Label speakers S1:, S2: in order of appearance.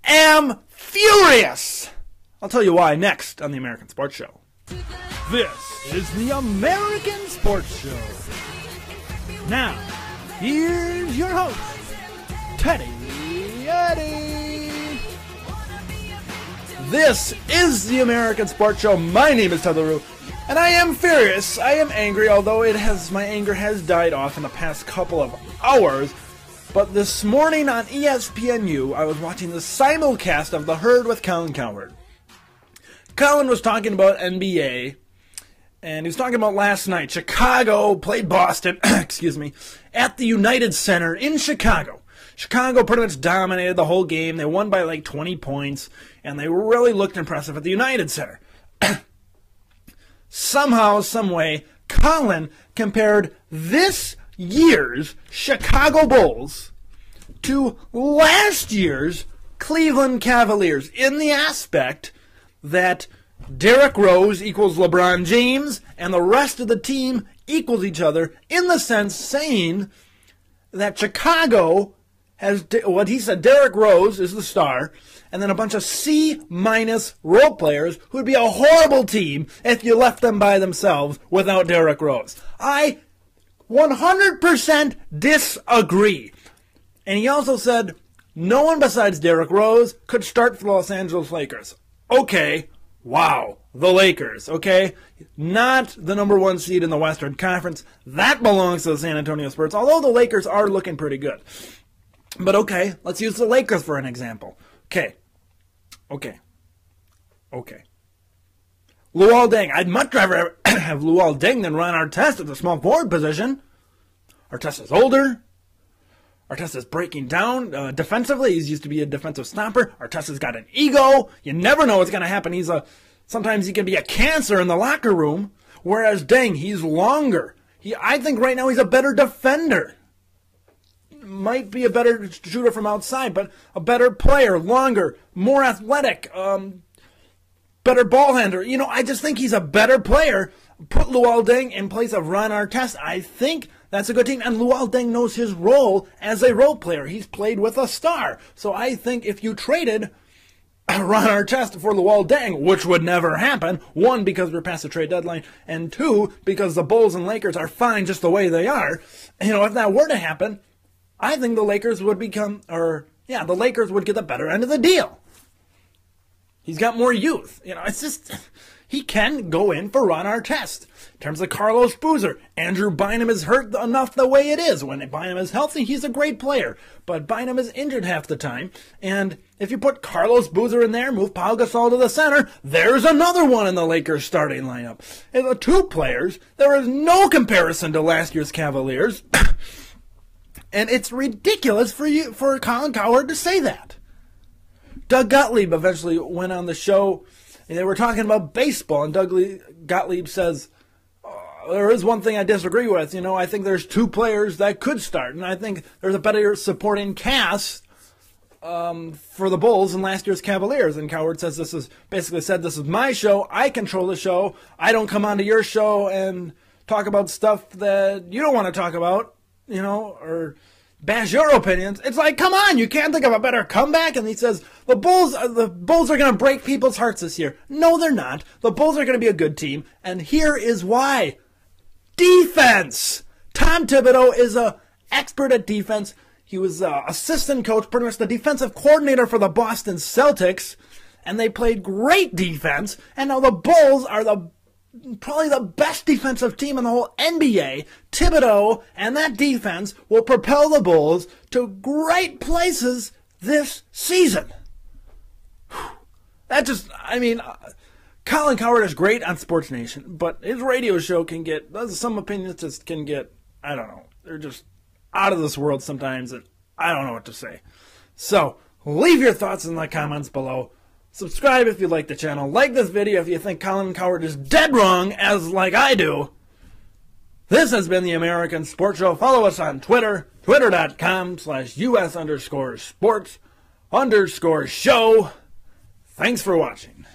S1: am furious. I'll tell you why next on the American Sports Show. This is the American Sports Show. Now, here's your host, Teddy Eddie. This is the American Sports Show. My name is Ted LaRue, and I am furious. I am angry, although my anger has died off in the past couple of hours. But this morning on ESPNU, I was watching the simulcast of The Herd with Colin Cowherd. Colin was talking about NBA, and he was talking about last night. Chicago played Boston, excuse me, at the United Center in Chicago. Chicago pretty much dominated the whole game. They won by like 20 points, and they really looked impressive at the United Center. Somehow, someway, Colin compared this year's Chicago Bulls to last year's Cleveland Cavaliers in the aspect that Derrick Rose equals LeBron James and the rest of the team equals each other, in the sense saying that Chicago has, what he said, Derrick Rose is the star, and then a bunch of C-minus role players who would be a horrible team if you left them by themselves without Derrick Rose. I 100% disagree. And he also said no one besides Derrick Rose could start for the Los Angeles Lakers. Okay, wow, the Lakers, okay? Not the number one seed in the Western Conference. That belongs to the San Antonio Spurs, although the Lakers are looking pretty good. But okay, let's use the Lakers for an example. Okay. Luol Deng. I'd much rather have Luol Deng than Ron Artest at the small forward position. Artest is older. Artest is breaking down defensively. He's used to be a defensive stopper. Artest has got an ego. You never know what's going to happen. Sometimes he can be a cancer in the locker room. Whereas Deng, he's longer. I think right now he's a better defender. Might be a better shooter from outside, but a better player, longer, more athletic, better ball handler. I just think he's a better player. Put Luol Deng in place of Ron Artest. I think that's a good team. And Luol Deng knows his role as a role player. He's played with a star. So I think if you traded Ron Artest for Luol Deng, which would never happen, one, because we're past the trade deadline, and two, because the Bulls and Lakers are fine just the way they are, if that were to happen, I think the Lakers would the Lakers would get the better end of the deal. He's got more youth. It's just, he can go in for Ron Artest. In terms of Carlos Boozer, Andrew Bynum is hurt enough the way it is. When Bynum is healthy, he's a great player. But Bynum is injured half the time. And if you put Carlos Boozer in there, move Pau Gasol to the center, there's another one in the Lakers starting lineup. And the two players, there is no comparison to last year's Cavaliers. And it's ridiculous for Colin Cowherd to say that. Doug Gottlieb eventually went on the show, and they were talking about baseball, and Doug Gottlieb says, there is one thing I disagree with. I think there's two players that could start, and I think there's a better supporting cast for the Bulls than last year's Cavaliers. And Cowherd says this is my show. I control the show. I don't come onto your show and talk about stuff that you don't want to talk about. Or bash your opinions. It's like, come on, you can't think of a better comeback. And he says, the Bulls are going to break people's hearts this year. No, they're not. The Bulls are going to be a good team. And here is why. Defense. Tom Thibodeau is an expert at defense. He was assistant coach, pretty much the defensive coordinator for the Boston Celtics. And they played great defense. And now the Bulls are probably the best defensive team in the whole NBA. Thibodeau and that defense will propel the Bulls to great places this season. Colin Cowherd is great on Sports Nation, but his radio show some opinions just can get, I don't know, they're just out of this world sometimes, and I don't know what to say. So, leave your thoughts in the comments below. Subscribe if you like the channel. Like this video if you think Colin Cowherd is dead wrong, as like I do. This has been the American Sports Show. Follow us on Twitter, twitter.com/US_sports_show. Thanks for watching.